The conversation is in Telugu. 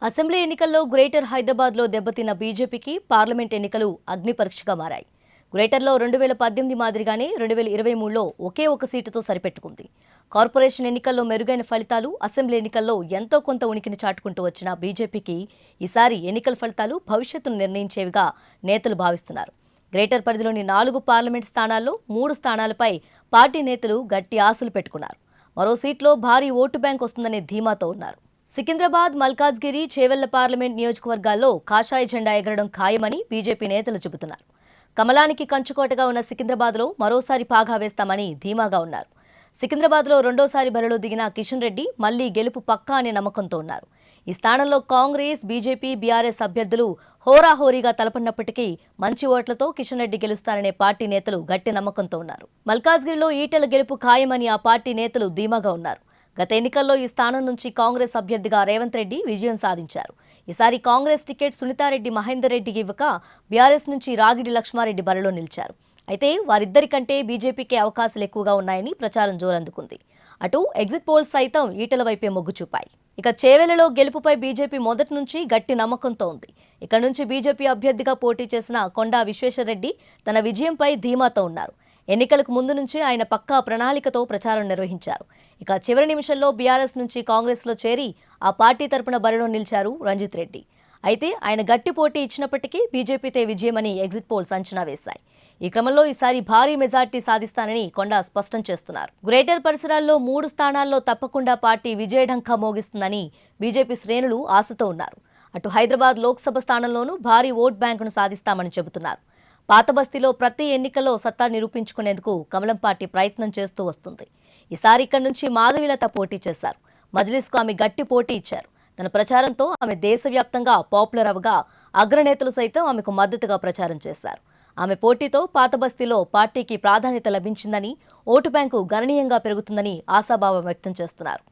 అసెంబ్లీ ఎన్నికల్లో గ్రేటర్ హైదరాబాద్లో దెబ్బతిన్న బీజేపీకి పార్లమెంట్ ఎన్నికలు అగ్నిపరీక్షగా మారాయి. గ్రేటర్లో 2018 మాదిరిగానే 2023లో ఒకే ఒక సీటుతో సరిపెట్టుకుంది. కార్పొరేషన్ ఎన్నికల్లో మెరుగైన ఫలితాలు, అసెంబ్లీ ఎన్నికల్లో ఎంతో కొంత ఉనికిని చాటుకుంటూ వచ్చిన బీజేపీకి ఈసారి ఎన్నికల ఫలితాలు భవిష్యత్తును నిర్ణయించేవిగా నేతలు భావిస్తున్నారు. గ్రేటర్ పరిధిలోని 4 పార్లమెంట్ స్థానాల్లో 3 స్థానాలపై పార్టీ నేతలు గట్టి ఆశలు పెట్టుకున్నారు. మరో సీట్లో భారీ ఓటు బ్యాంక్ వస్తుందనే ధీమాతో ఉన్నారు. సికింద్రాబాద్, మల్కాజ్గిరి, చేవెళ్ల పార్లమెంట్ నియోజకవర్గాల్లో కాషాయ జెండా ఎగరడం ఖాయమని బీజేపీ నేతలు చెబుతున్నారు. కమలానికి కంచుకోటగా ఉన్న సికింద్రాబాద్లో మరోసారి పాగా వేస్తామని ధీమాగా ఉన్నారు. సికింద్రాబాద్లో రెండోసారి బరిలో దిగిన కిషన్ రెడ్డి మళ్లీ గెలుపు పక్కా అనే నమ్మకంతో ఉన్నారు. ఈ స్థానంలో కాంగ్రెస్, బీజేపీ, బీఆర్ఎస్ అభ్యర్థులు హోరాహోరీగా తలపడినప్పటికీ మంచి ఓట్లతో కిషన్ రెడ్డి గెలుస్తారనే పార్టీ నేతలు గట్టి నమ్మకంతో ఉన్నారు. మల్కాజ్గిరిలో ఈటెల గెలుపు ఖాయమని ఆ పార్టీ నేతలు ధీమాగా ఉన్నారు. గత ఎన్నికల్లో ఈ స్థానం నుంచి కాంగ్రెస్ అభ్యర్థిగా రేవంత్ రెడ్డి విజయం సాధించారు. ఈసారి కాంగ్రెస్ టికెట్ సునీతారెడ్డి మహేందర్ రెడ్డికి ఇవ్వక బీఆర్ఎస్ నుంచి రాగిడి లక్ష్మారెడ్డి బరిలో నిలిచారు. అయితే వారిద్దరికంటే బీజేపీకే అవకాశాలు ఎక్కువగా ఉన్నాయని ప్రచారం జోరందుకుంది. అటు ఎగ్జిట్ పోల్స్ సైతం ఈటెల వైపే మొగ్గు చూపాయి. ఇక చేవెళ్లలో గెలుపుపై బీజేపీ మొదటి నుంచి గట్టి నమ్మకంతో ఉంది. ఇక్కడ నుంచి బీజేపీ అభ్యర్థిగా పోటీ చేసిన కొండా విశ్వేశ్వరరెడ్డి తన విజయంపై ధీమాతో ఉన్నారు. ఎన్నికలకు ముందు నుంచి ఆయన పక్కా ప్రణాళికతో ప్రచారం నిర్వహించారు. ఇక చివరి నిమిషంలో బీఆర్ఎస్ నుంచి కాంగ్రెస్లో చేరి ఆ పార్టీ తరపున బరిలో నిలిచారు రంజిత్ రెడ్డి. అయితే ఆయన గట్టి పోటీ ఇచ్చినప్పటికీ బీజేపీతే విజయమని ఎగ్జిట్ పోల్స్ అంచనా వేశాయి. ఈ క్రమంలో ఈసారి భారీ మెజార్టీ సాధిస్తానని కొండా స్పష్టం చేస్తున్నారు. గ్రేటర్ పరిసరాల్లో 3 స్థానాల్లో తప్పకుండా పార్టీ విజయఢంకా మోగిస్తుందని బీజేపీ శ్రేణులు ఆశతో ఉన్నారు. అటు హైదరాబాద్ లోక్సభ స్థానంలోనూ భారీ ఓట్ బ్యాంకును సాధిస్తామని చెబుతున్నారు. పాత బస్తీలో ప్రతి ఎన్నికల్లో సత్తా నిరూపించుకునేందుకు కమలం పార్టీ ప్రయత్నం చేస్తూ వస్తుంది. ఈసారి ఇక్కడి నుంచి మాధవీలత పోటీ చేశారు. మజ్లిస్కు ఆమె గట్టి పోటీ ఇచ్చారు. తన ప్రచారంతో ఆమె దేశవ్యాప్తంగా పాపులర్ అవగా అగ్రనేతలు సైతం ఆమెకు మద్దతుగా ప్రచారం చేశారు. ఆమె పోటీతో పాత బస్తీలో పార్టీకి ప్రాధాన్యత లభించిందని, ఓటు బ్యాంకు గణనీయంగా పెరుగుతుందని ఆశాభావం వ్యక్తం చేస్తున్నారు.